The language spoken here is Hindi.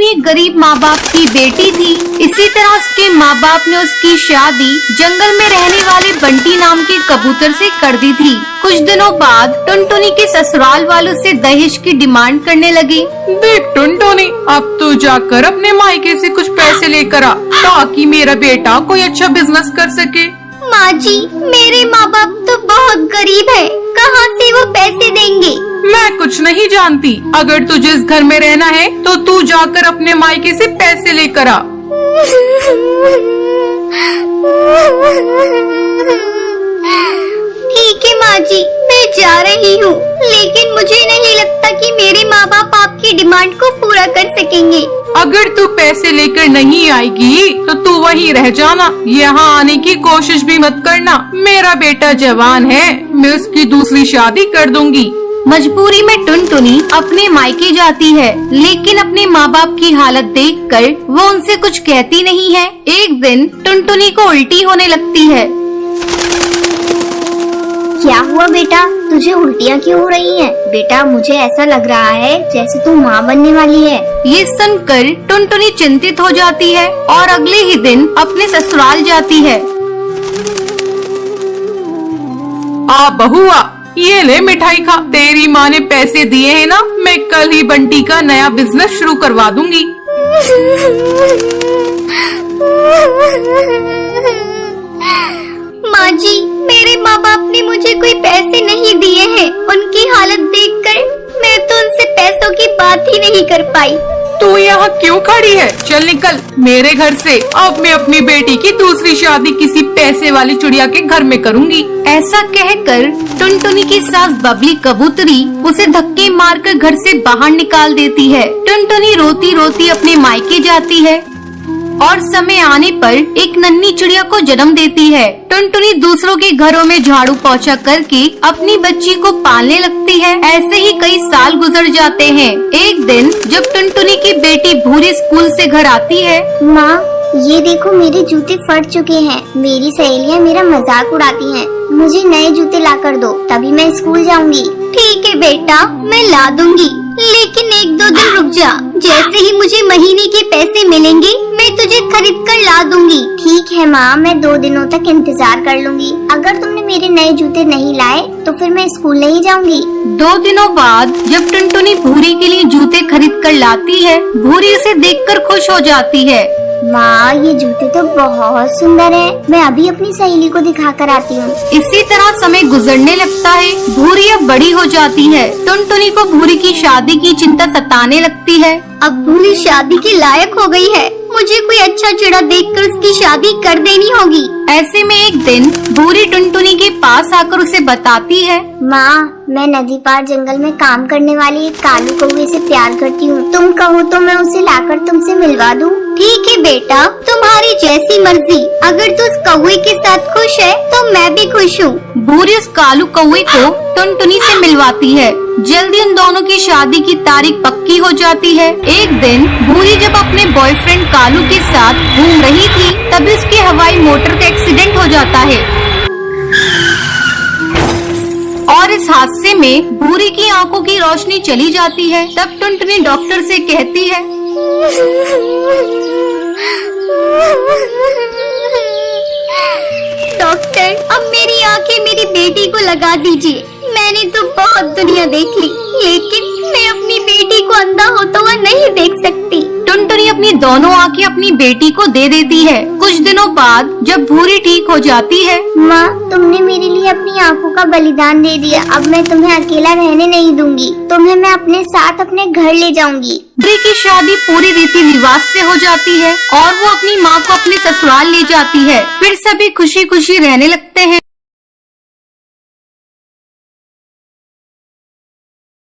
टुनटुनी एक गरीब माँ बाप की बेटी थी। इसी तरह उसके माँ बाप ने उसकी शादी जंगल में रहने वाले बंटी नाम के कबूतर से कर दी थी। कुछ दिनों बाद टुनटुनी के ससुराल वालों से दहेज की डिमांड करने लगी। देख टुनटुनी, अब तू जाकर अपने मायके से कुछ पैसे लेकर आ ताकि मेरा बेटा कोई अच्छा बिजनेस कर सके। माँ जी, मेरे माँ बाप तो बहुत गरीब है, कहाँ से वो पैसे देंगे? मैं कुछ नहीं जानती। अगर तुझे इस घर में रहना है तो तू जाकर अपने मायके से पैसे लेकर आ। ठीक है माँ जी, मैं जा रही हूँ, लेकिन मुझे नहीं लगता कि मेरे माँ बाप आपकी डिमांड को पूरा कर सकेंगे। अगर तू पैसे लेकर नहीं आएगी तो तू वहीं रह जाना, यहाँ आने की कोशिश भी मत करना। मेरा बेटा जवान है, मैं उसकी दूसरी शादी कर दूंगी। मजबूरी में टुनटुनी अपने मायके जाती है, लेकिन अपने माँ बाप की हालत देखकर वो उनसे कुछ कहती नहीं है। एक दिन टुनटुनी को उल्टी होने लगती है। क्या हुआ बेटा, तुझे उल्टियाँ क्यों हो रही हैं? बेटा, मुझे ऐसा लग रहा है जैसे तू माँ बनने वाली है। ये सुनकर टुनटुनी चिंतित हो जाती है और अगले ही दिन अपने ससुराल जाती है। आ बहुआ, ये ले मिठाई खा। तेरी माँ ने पैसे दिए हैं ना, मैं कल ही बंटी का नया बिजनेस शुरू करवा दूंगी। माँ जी, मेरे माँ बाप ने मुझे कोई पैसे नहीं दिए हैं। उनकी हालत देखकर मैं तो उनसे पैसों की बात ही नहीं कर पाई। तू यहाँ क्यों खड़ी है? चल निकल मेरे घर से। अब मैं अपनी बेटी की दूसरी शादी किसी पैसे वाली चिड़िया के घर में करूँगी। ऐसा कहकर टुनटुनी की सास बबली कबूतरी उसे धक्के मारकर घर से बाहर निकाल देती है। टुनटुनी रोती रोती अपने मायके जाती है और समय आने पर एक नन्ही चिड़िया को जन्म देती है। टुनटुनी दूसरों के घरों में झाड़ू पोछा करके अपनी बच्ची को पालने लगती है। ऐसे ही कई साल गुजर जाते हैं। एक दिन जब टुनटुनी की बेटी भूरी स्कूल से घर आती है। माँ, ये देखो मेरे जूते फट चुके हैं। मेरी सहेलियाँ मेरा मजाक उड़ाती हैं। मुझे नए जूते ला कर दो, तभी मैं स्कूल जाऊंगी। ठीक है बेटा, मैं ला दूंगी, लेकिन 1-2 दिन रुक जा। जैसे ही मुझे महीने के पैसे मिलेंगे, मैं तुझे खरीद कर ला दूंगी। ठीक है माँ, मैं 2 दिनों तक इंतजार कर लूंगी। अगर तुमने मेरे नए जूते नहीं लाए तो फिर मैं स्कूल नहीं जाऊंगी। 2 दिनों बाद जब टुनटुनी भूरी के लिए जूते खरीद कर लाती है, भूरी उसे देखकर खुश हो जाती है। माँ, ये जूते तो बहुत सुंदर है। मैं अभी अपनी सहेली को दिखा कर आती हूँ। इसी तरह समय गुजरने लगता है। भूरी अब बड़ी हो जाती है। टुनटुनी को भूरी की शादी की चिंता सताने लगती है। अब भूरी शादी के लायक हो गई है। मुझे कोई अच्छा चिड़ा देखकर उसकी शादी कर देनी होगी। ऐसे में एक दिन भूरी टुनटुनी के पास आकर उसे बताती है। माँ, मैं नदी पार जंगल में काम करने वाली एक कालू कौवे से प्यार करती हूँ। तुम कहो तो मैं उसे लाकर तुमसे मिलवा दूँ। ठीक है बेटा, तुम्हारी जैसी मर्जी। अगर तू उस कौवे के साथ खुश है तो मैं भी खुश हूँ। भूरी उस कालू कौवे को टुनटुनी से मिलवाती है। जल्दी उन दोनों की शादी की तारीख पक्की हो जाती है। एक दिन भूरी जब अपने बॉयफ्रेंड कालू के साथ घूम रही थी, तभी उसके हवाई मोटर का एक्सीडेंट हो जाता है और इस हादसे में भूरी की आंखों की रोशनी चली जाती है। तब टुनटुनी डॉक्टर से कहती है। डॉक्टर, अब मेरी आंखें मेरी बेटी को लगा दीजिए। मैंने तो बहुत दुनिया देख ली, लेकिन मैं अपनी बेटी को अंधा होता हुआ नहीं देख सकती। टुनटुनी अपनी दोनों आंखें अपनी बेटी को दे देती है। कुछ दिनों बाद जब भूरी ठीक हो जाती है। माँ, तुमने मेरे लिए अपनी आंखों का बलिदान दे दिया। अब मैं तुम्हें अकेला रहने नहीं दूंगी। तुम्हें मैं अपने साथ अपने घर ले जाऊंगी। भूरी की शादी पूरी रीति रिवाज से हो जाती है और वो अपनी माँ को अपने ससुराल ले जाती है। फिर सभी खुशी खुशी रहने लगते हैं।